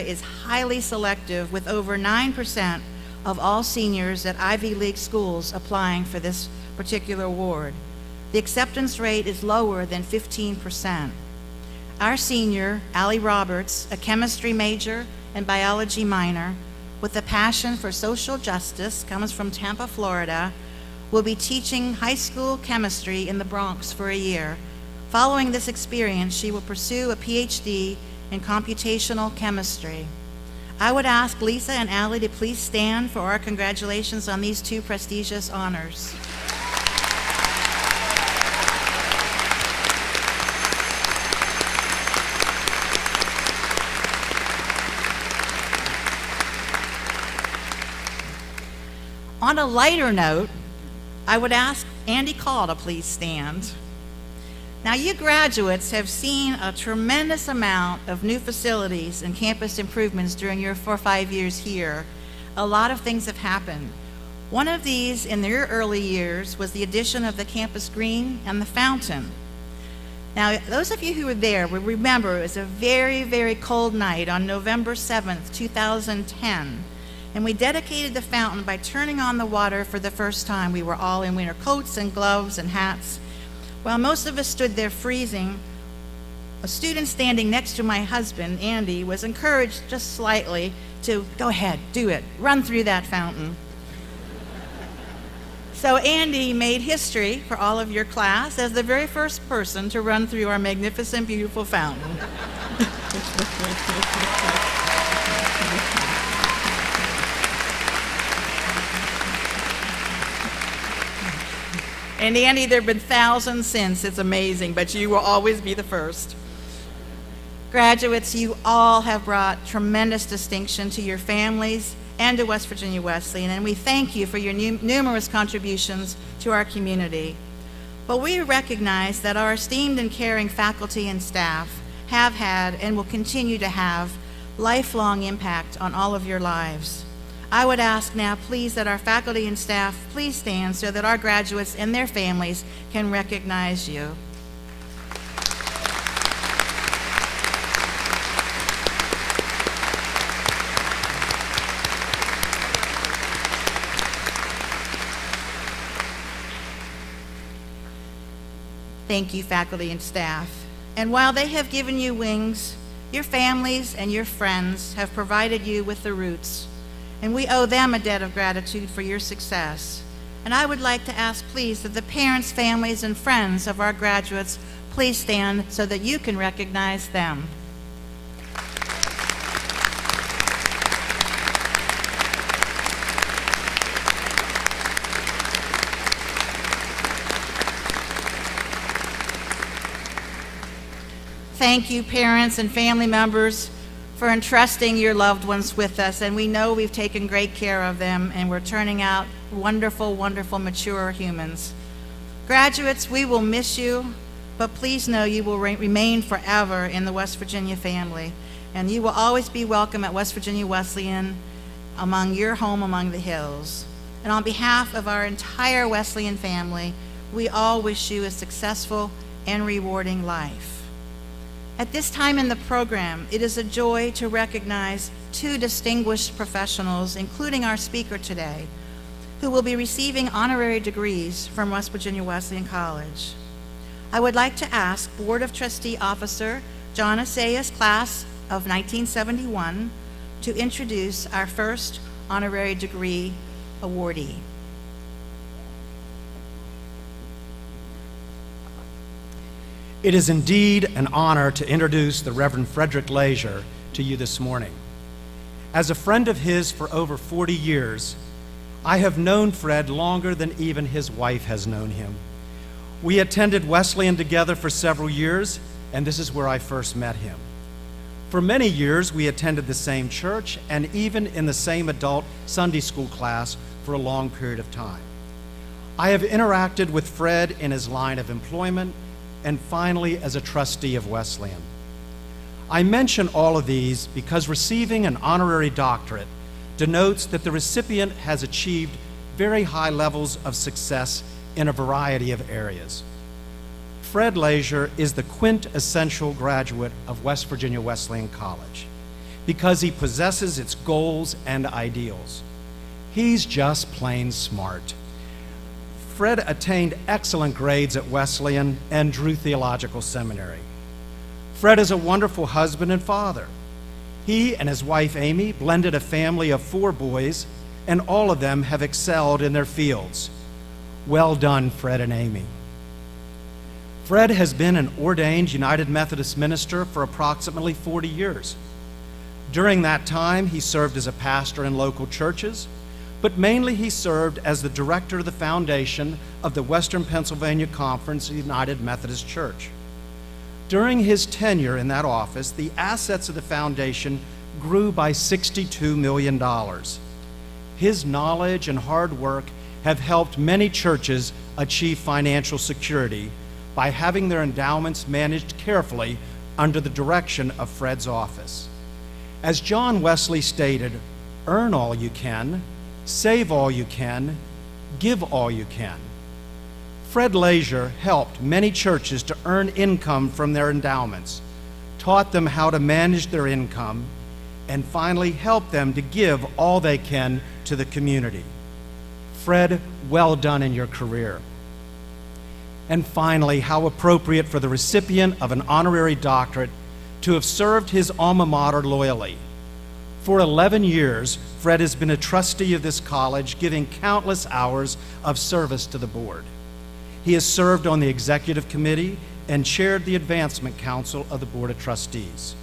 is highly selective, with over 9% of all seniors at Ivy League schools applying for this particular award. The acceptance rate is lower than 15%. Our senior, Allie Roberts, a chemistry major and biology minor with a passion for social justice, comes from Tampa, Florida, will be teaching high school chemistry in the Bronx for a year. Following this experience, she will pursue a PhD in computational chemistry. I would ask Lisa and Allie to please stand for our congratulations on these two prestigious honors. On a lighter note, I would ask Andy Call to please stand. Now, you graduates have seen a tremendous amount of new facilities and campus improvements during your 4 or 5 years here. A lot of things have happened. One of these in your early years was the addition of the campus green and the fountain. Now, those of you who were there will remember it was a very, very cold night on November 7th, 2010. And we dedicated the fountain by turning on the water for the first time. We were all in winter coats and gloves and hats. While most of us stood there freezing, a student standing next to my husband, Andy, was encouraged just slightly to go ahead, do it, run through that fountain. So Andy made history for all of your class as the very first person to run through our magnificent, beautiful fountain. And Andy, there have been thousands since. It's amazing, but you will always be the first. Graduates, you all have brought tremendous distinction to your families and to West Virginia Wesleyan, and we thank you for your numerous contributions to our community. But we recognize that our esteemed and caring faculty and staff have had and will continue to have lifelong impact on all of your lives. I would ask now, please, that our faculty and staff please stand so that our graduates and their families can recognize you. Thank you, faculty and staff. And while they have given you wings, your families and your friends have provided you with the roots. And we owe them a debt of gratitude for your success. And I would like to ask, please, that the parents, families, and friends of our graduates please stand so that you can recognize them. Thank you, parents and family members, for entrusting your loved ones with us, and we know we've taken great care of them, and we're turning out wonderful, wonderful, mature humans. Graduates, we will miss you, but please know you will remain forever in the West Virginia family, and you will always be welcome at West Virginia Wesleyan, among your home among the hills. And on behalf of our entire Wesleyan family, we all wish you a successful and rewarding life. At this time in the program, it is a joy to recognize two distinguished professionals, including our speaker today, who will be receiving honorary degrees from West Virginia Wesleyan College. I would like to ask Board of Trustee Officer John Assayas, class of 1971, to introduce our first honorary degree awardee. It is indeed an honor to introduce the Reverend Frederick to you this morning. As a friend of his for over 40 years, I have known Fred longer than even his wife has known him. We attended Wesleyan together for several years, and this is where I first met him. For many years, we attended the same church and even in the same adult Sunday school class for a long period of time. I have interacted with Fred in his line of employment, and finally as a trustee of Wesleyan. I mention all of these because receiving an honorary doctorate denotes that the recipient has achieved very high levels of success in a variety of areas. Fred Leisure is the quintessential graduate of West Virginia Wesleyan College. because he possesses its goals and ideals. He's just plain smart. Fred attained excellent grades at Wesleyan and Drew Theological Seminary. Fred is a wonderful husband and father. He and his wife Amy blended a family of 4 boys, and all of them have excelled in their fields. Well done, Fred and Amy. Fred has been an ordained United Methodist minister for approximately 40 years. During that time, he served as a pastor in local churches, but mainly he served as the director of the foundation of the Western Pennsylvania Conference of the United Methodist Church. During his tenure in that office, the assets of the foundation grew by $62 million. His knowledge and hard work have helped many churches achieve financial security by having their endowments managed carefully under the direction of Fred's office. As John Wesley stated, earn all you can, save all you can, give all you can. Fred Leisure helped many churches to earn income from their endowments, taught them how to manage their income, and finally helped them to give all they can to the community. Fred, well done in your career. And finally, how appropriate for the recipient of an honorary doctorate to have served his alma mater loyally. For 11 years, Fred has been a trustee of this college, giving countless hours of service to the board. He has served on the executive committee and chaired the advancement council of the Board of Trustees.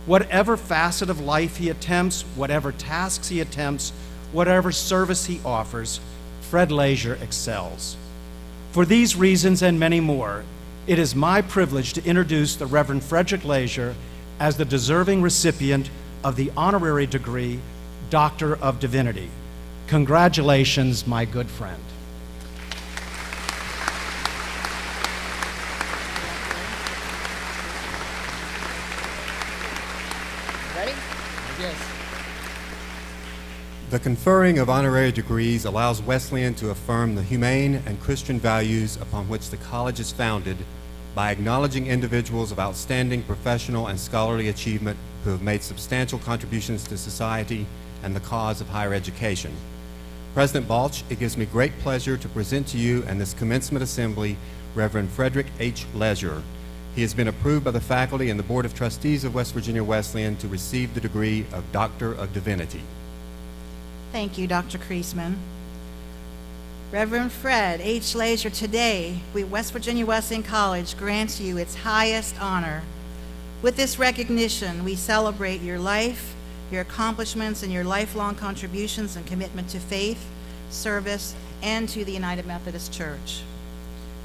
Whatever facet of life he attempts, whatever tasks he attempts, whatever service he offers, Fred Leisure excels. For these reasons and many more, it is my privilege to introduce the Reverend Frederick Leisure as the deserving recipient of the honorary degree, Doctor of Divinity. Congratulations, my good friend. Ready? Yes. The conferring of honorary degrees allows Wesleyan to affirm the humane and Christian values upon which the college is founded by acknowledging individuals of outstanding professional and scholarly achievement who have made substantial contributions to society and the cause of higher education. President Balch, it gives me great pleasure to present to you and this commencement assembly Reverend Frederick H. Leisure. He has been approved by the faculty and the Board of Trustees of West Virginia Wesleyan to receive the degree of Doctor of Divinity. Thank you, Dr. Kreisman. Reverend Fred H. Leisure, today, West Virginia Wesleyan College grants you its highest honor. With this recognition, we celebrate your life, your accomplishments, and your lifelong contributions and commitment to faith, service, and to the United Methodist Church.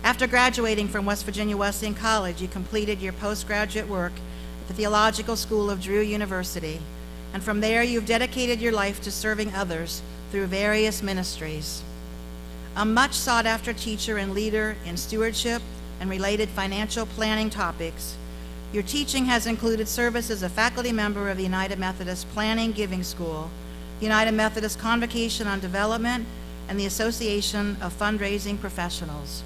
After graduating from West Virginia Wesleyan College, you completed your postgraduate work at the Theological School of Drew University, and from there you've dedicated your life to serving others through various ministries. A much sought-after teacher and leader in stewardship and related financial planning topics, your teaching has included service as a faculty member of the United Methodist Planning Giving School, the United Methodist Convocation on Development, and the Association of Fundraising Professionals.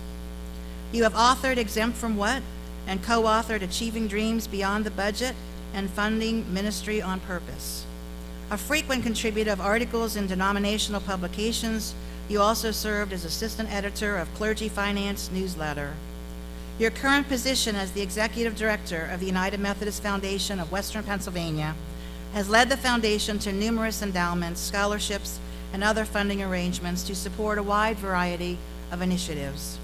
You have authored Exempt from What and co-authored Achieving Dreams Beyond the Budget and Funding Ministry on Purpose. A frequent contributor of articles in denominational publications, you also served as assistant editor of Clergy Finance Newsletter. Your current position as the executive director of the United Methodist Foundation of Western Pennsylvania has led the foundation to numerous endowments, scholarships, and other funding arrangements to support a wide variety of initiatives.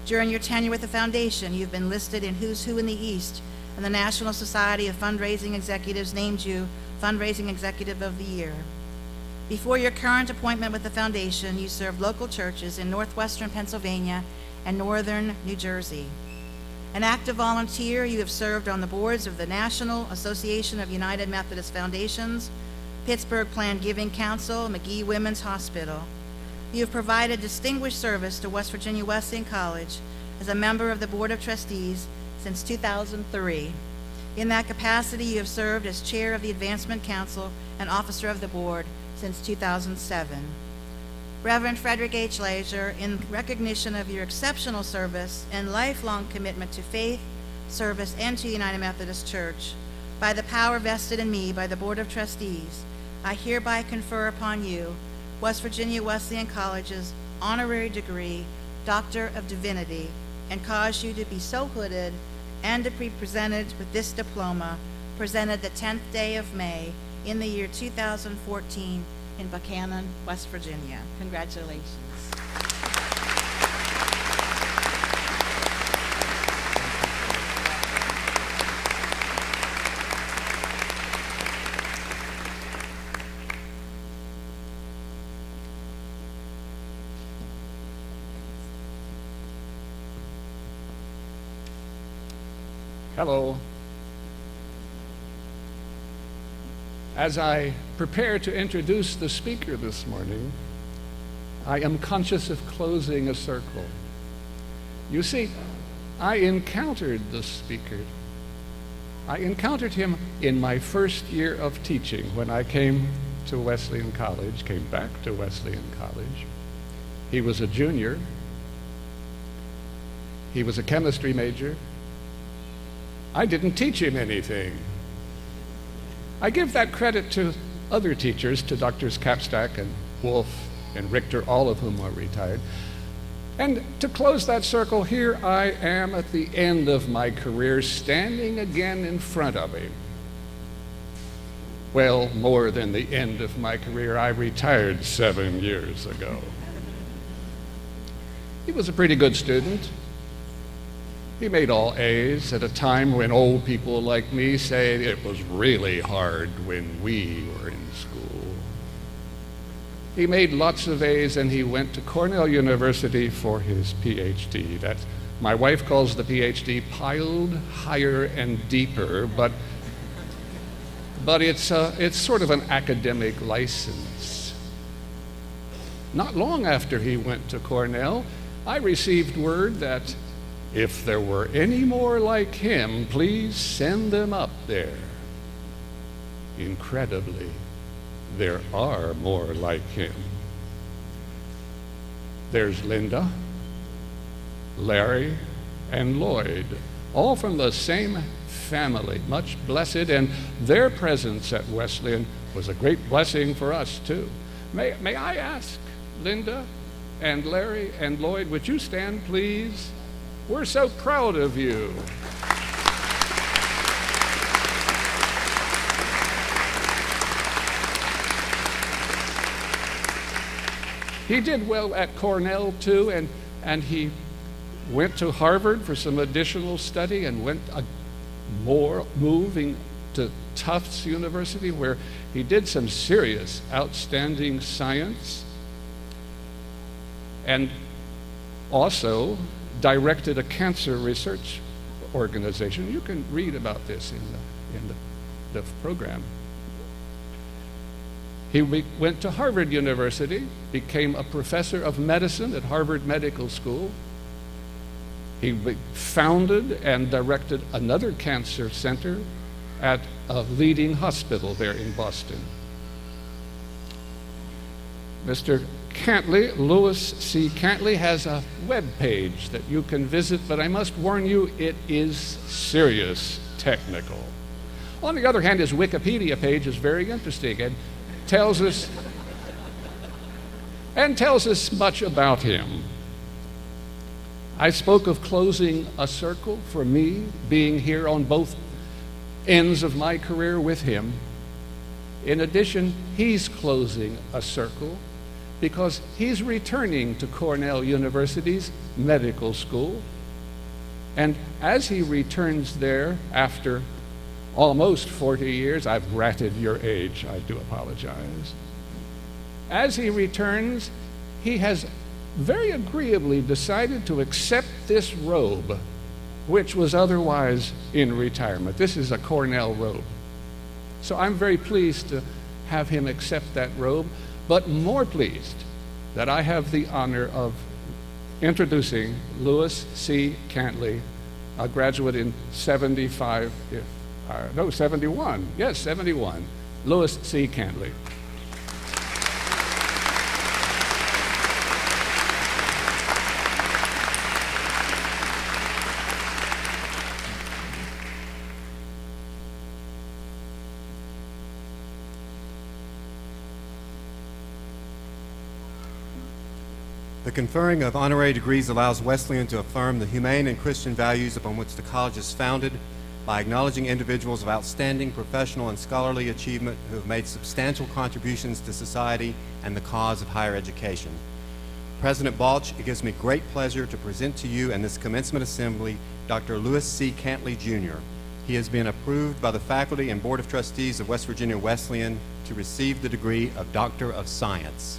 During your tenure with the foundation, you've been listed in Who's Who in the East, and the National Society of Fundraising Executives named you Fundraising Executive of the Year. Before your current appointment with the foundation, you served local churches in northwestern Pennsylvania and northern New Jersey. An active volunteer, you have served on the boards of the National Association of United Methodist Foundations, Pittsburgh Planned Giving Council, McGee Women's Hospital. You have provided distinguished service to West Virginia Wesleyan College as a member of the Board of Trustees since 2003. In that capacity, you have served as chair of the Advancement Council and officer of the board since 2007. Reverend Frederick H. Leisure, in recognition of your exceptional service and lifelong commitment to faith, service, and to the United Methodist Church, by the power vested in me by the Board of Trustees, I hereby confer upon you West Virginia Wesleyan College's honorary degree, Doctor of Divinity, and cause you to be so hooded and to be presented with this diploma, presented the 10th day of May in the year 2014 in Buchanan, West Virginia. Congratulations. Hello. As I prepare to introduce the speaker this morning, I am conscious of closing a circle. You see, I encountered the speaker. I encountered him in my first year of teaching when I came to Wesleyan College, came back to Wesleyan College. He was a junior. He was a chemistry major. I didn't teach him anything. I give that credit to other teachers, to Drs. Capstack and Wolf and Richter, all of whom are retired. And to close that circle, here I am at the end of my career, standing again in front of him. Well, more than the end of my career. I retired 7 years ago. He was a pretty good student. He made all A's at a time when old people like me say it was really hard when we were in school. He made lots of A's, and he went to Cornell University for his PhD. That my wife calls the PhD piled higher and deeper, but it's sort of an academic license. Not long after he went to Cornell, I received word that if there were any more like him, please send them up there. Incredibly, there are more like him. There's Linda, Larry, and Lloyd, all from the same family, much blessed, and their presence at Wesleyan was a great blessing for us too. May I ask, Linda and Larry and Lloyd, would you stand, please? We're so proud of you. He did well at Cornell too, and he went to Harvard for some additional study and went moving to Tufts University, where he did some serious, outstanding science, and also directed a cancer research organization. You can read about this in the program. He went to Harvard University, became a professor of medicine at Harvard Medical School. He founded and directed another cancer center at a leading hospital there in Boston. Mr. Cantley, Louis C. Cantley, has a web page that you can visit, but I must warn you, it is serious technical. On the other hand, his Wikipedia page is very interesting and tells us much about him. I spoke of closing a circle for me, being here on both ends of my career with him. In addition, he's closing a circle because he's returning to Cornell University's medical school. And as he returns there after almost 40 years, I've ratted your age, I do apologize. As he returns, he has very agreeably decided to accept this robe, which was otherwise in retirement. This is a Cornell robe. So I'm very pleased to have him accept that robe, but more pleased that I have the honor of introducing Louis C. Cantley, a graduate in 71. Yes, 71. Louis C. Cantley. The conferring of honorary degrees allows Wesleyan to affirm the humane and Christian values upon which the college is founded by acknowledging individuals of outstanding professional and scholarly achievement who have made substantial contributions to society and the cause of higher education. President Balch, it gives me great pleasure to present to you and this commencement assembly Dr. Lewis C. Cantley, Jr. He has been approved by the faculty and Board of Trustees of West Virginia Wesleyan to receive the degree of Doctor of Science.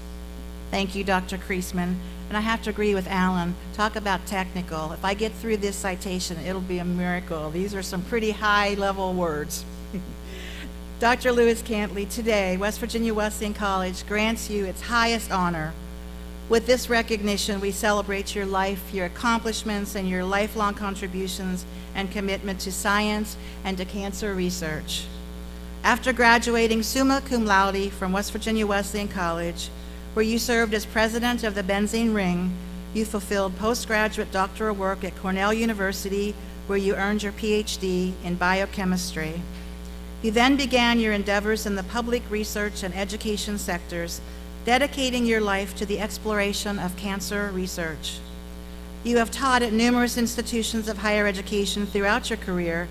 Thank you, Dr. Kreisman. And I have to agree with Alan. Talk about technical. If I get through this citation, it'll be a miracle. These are some pretty high-level words. Dr. Lewis Cantley, today, West Virginia Wesleyan College grants you its highest honor. With this recognition, we celebrate your life, your accomplishments, and your lifelong contributions and commitment to science and to cancer research. After graduating summa cum laude from West Virginia Wesleyan College, where you served as president of the Benzene Ring, you fulfilled postgraduate doctoral work at Cornell University, where you earned your PhD in biochemistry. You then began your endeavors in the public research and education sectors, dedicating your life to the exploration of cancer research. You have taught at numerous institutions of higher education throughout your career,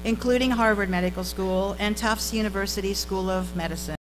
including Harvard Medical School and Tufts University School of Medicine.